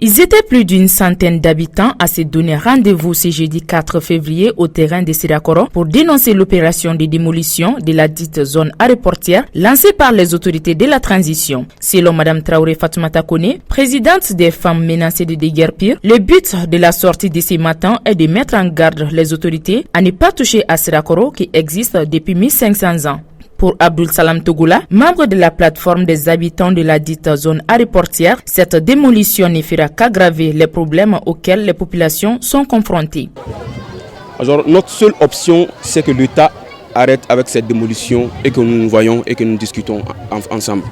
Ils étaient plus d'une centaine d'habitants à se donner rendez-vous ce jeudi 4 février au terrain de Sirakoro pour dénoncer l'opération de démolition de la dite zone aéroportière lancée par les autorités de la transition. Selon Mme Traoré Fatoumata Kone, présidente des femmes menacées de déguerpir, le but de la sortie de ce matin est de mettre en garde les autorités à ne pas toucher à Sirakoro qui existe depuis 1500 ans. Pour Abdul Salam Togoula, membre de la plateforme des habitants de la dite zone aéroportière, cette démolition ne fera qu'aggraver les problèmes auxquels les populations sont confrontées. Alors, notre seule option, c'est que l'État arrête avec cette démolition et que nous nous voyons et que nous discutons ensemble.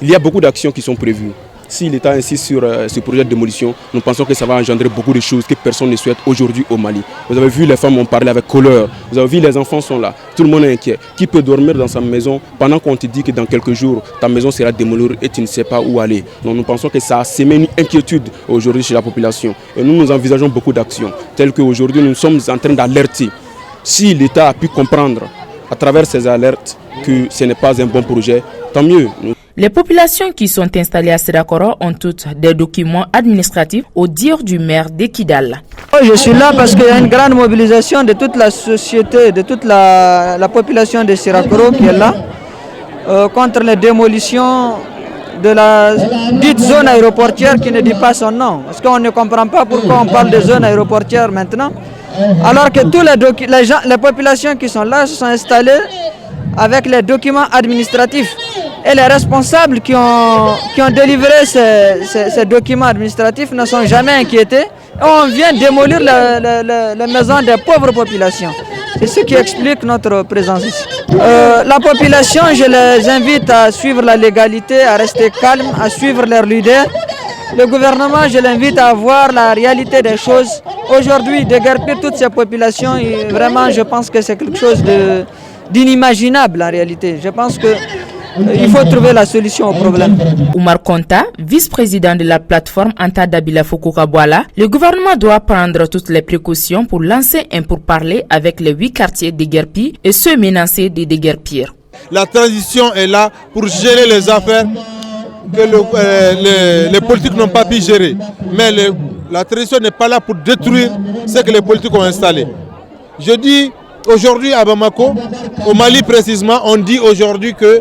Il y a beaucoup d'actions qui sont prévues. Si l'État insiste sur ce projet de démolition, nous pensons que ça va engendrer beaucoup de choses que personne ne souhaite aujourd'hui au Mali. Vous avez vu, les femmes ont parlé avec colère. Vous avez vu, les enfants sont là. Tout le monde est inquiet. Qui peut dormir dans sa maison pendant qu'on te dit que dans quelques jours, ta maison sera démolie et tu ne sais pas où aller? Donc nous pensons que ça a sémé une inquiétude aujourd'hui chez la population. Et nous envisageons beaucoup d'actions, telles qu'aujourd'hui nous sommes en train d'alerter. Si l'État a pu comprendre à travers ces alertes que ce n'est pas un bon projet, tant mieux. Les populations qui sont installées à Sirakoro ont toutes des documents administratifs au dire du maire de Kidal. Je suis là parce qu'il y a une grande mobilisation de toute la société, de toute la population de Sirakoro qui est là contre les démolitions de la dite zone aéroportière qui ne dit pas son nom. Parce qu'on ne comprend pas pourquoi on parle de zone aéroportière maintenant. Alors que tous les populations qui sont là se sont installées avec les documents administratifs. Et les responsables qui ont délivré ces documents administratifs ne sont jamais inquiétés. Et on vient démolir les maisons des pauvres populations. C'est ce qui explique notre présence ici. La population, je les invite à suivre la légalité, à rester calme, à suivre leurs leaders. Le gouvernement, je l'invite à voir la réalité des choses. Aujourd'hui, déguerpir toutes ces populations, vraiment, je pense que c'est quelque chose d'inimaginable en réalité. Je pense qu'il faut trouver la solution au problème. Oumar Konta, vice-président de la plateforme Anta Dabila Foucault-Kabouala, le gouvernement doit prendre toutes les précautions pour lancer un pourparler avec les 8 quartiers déguerpis et ceux menacés de déguerpir. La transition est là pour gérer les affaires que les politiques n'ont pas pu gérer. Mais la transition n'est pas là pour détruire ce que les politiques ont installé. Je dis aujourd'hui à Bamako, au Mali précisément, on dit aujourd'hui que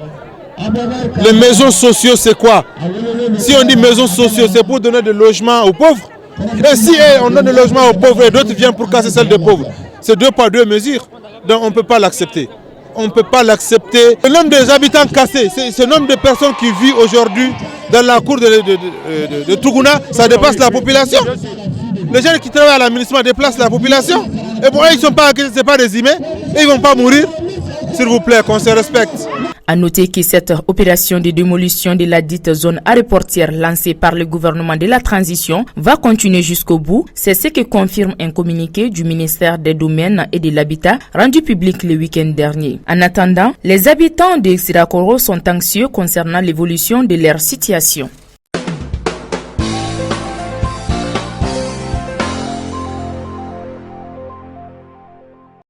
les maisons sociaux, c'est quoi? Si on dit maisons sociaux, c'est pour donner des logements aux pauvres. Et si on donne des logements aux pauvres et d'autres viennent pour casser celles des pauvres, c'est 2 poids 2 mesures. Donc on ne peut pas l'accepter. On ne peut pas l'accepter. Le nombre des habitants cassés, c'est le nombre de personnes qui vivent aujourd'hui dans la cour de Tougouna, ça dépasse la population. Les gens qui travaillent à l'administration déplacent la population. Et pour eux, ils ne sont pas inquiétés, ce n'est pas des humains. Et ils ne vont pas mourir. S'il vous plaît, qu'on se respecte. À noter que cette opération de démolition de la dite zone aéroportière lancée par le gouvernement de la transition va continuer jusqu'au bout. C'est ce que confirme un communiqué du ministère des Domaines et de l'Habitat rendu public le week-end dernier. En attendant, les habitants de Sirakoro sont anxieux concernant l'évolution de leur situation.